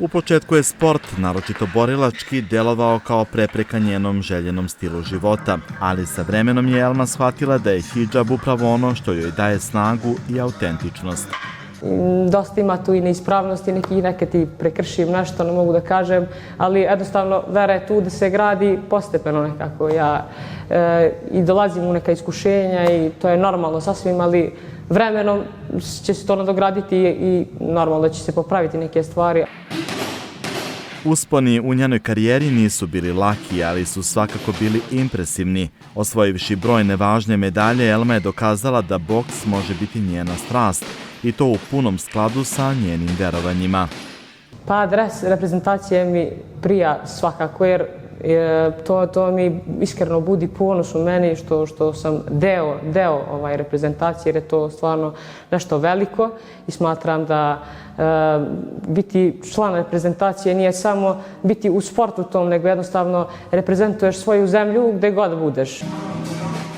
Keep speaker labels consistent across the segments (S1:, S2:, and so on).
S1: U početku je sport, naročito borilački, delovao kao prepreka njenom željenom stilu života, ali sa vremenom je Elma shvatila da je hidžab upravo ono što joj daje snagu i autentičnost.
S2: Dosta ima tu i neispravnosti, nekad i prekršim nešto, ne mogu da kažem, ali jednostavno vera je tu da se gradi postepeno nekako. Ja i dolazim u neka iskušenja i to je normalno sasvim, ali vremenom će se to nadograditi i normalno da će se popraviti neke stvari.
S1: Usponi u njenoj karijeri nisu bili laki, ali su svakako bili impresivni. Osvojivši brojne važne medalje, Elma je dokazala da boks može biti njena strast i to u punom skladu sa njenim verovanjima.
S2: Pa dres reprezentacije mi prija svakako, jer to mi iskreno budi ponos u meni što sam deo reprezentacije, jer je to stvarno nešto veliko i smatram da biti član reprezentacije nije samo biti u sportu tom, nego jednostavno reprezentuješ svoju zemlju gde god budeš.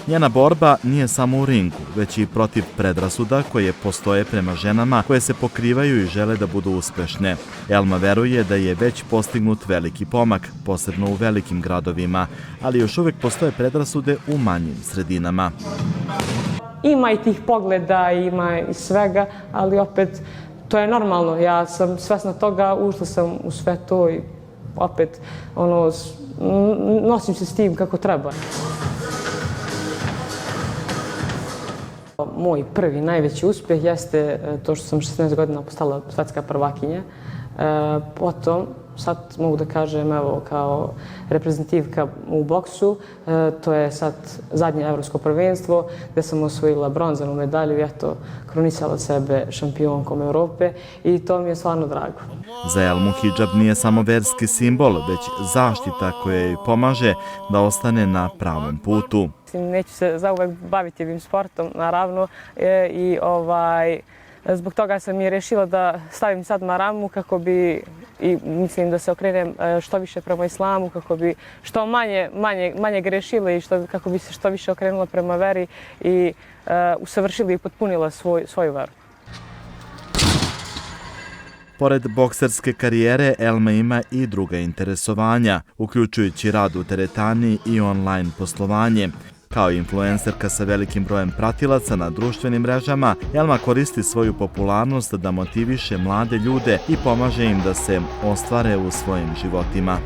S1: Njena borba nije samo u ringu, već i protiv predrasuda koje postoje prema ženama koje se pokrivaju i žele da budu uspešne. Elma veruje da je već postignut veliki pomak, posebno u velikim gradovima, ali još uvek postoje predrasude u manjim sredinama.
S2: Ima i tih pogleda, ima i svega, ali opet to je normalno. Ja sam svesna toga, ušla sam u sve to i opet nosim se s tim kako treba. Moj prvi najveći uspjeh jeste to što sam 16 godina postala svetska prvakinja. Potom, sad mogu da kažem, evo, kao reprezentativka u boksu, to je sad zadnje evropsko prvenstvo gde sam osvojila bronzanu medalju i eto, kronisala sebe šampionkom Evrope i to mi je stvarno drago.
S1: Za Elmu hidžab nije samo verski simbol, već zaštita koja joj pomaže da ostane na pravom putu.
S2: Neću se zauvek baviti ovim sportom, naravno, i zbog toga sam i rešila da stavim sad maramu kako bi, i mislim da se okrenem što više prema islamu, kako bi što manje grešila i kako bi se što više okrenula prema veri i usavršila i potpunila svoju veru.
S1: Pored bokserske karijere, Elma ima i druga interesovanja, uključujući rad u teretani i online poslovanje. Kao influencerka sa velikim brojem pratilaca na društvenim mrežama, Elma koristi svoju popularnost da motiviše mlade ljude i pomaže im da se ostvare u svojim životima.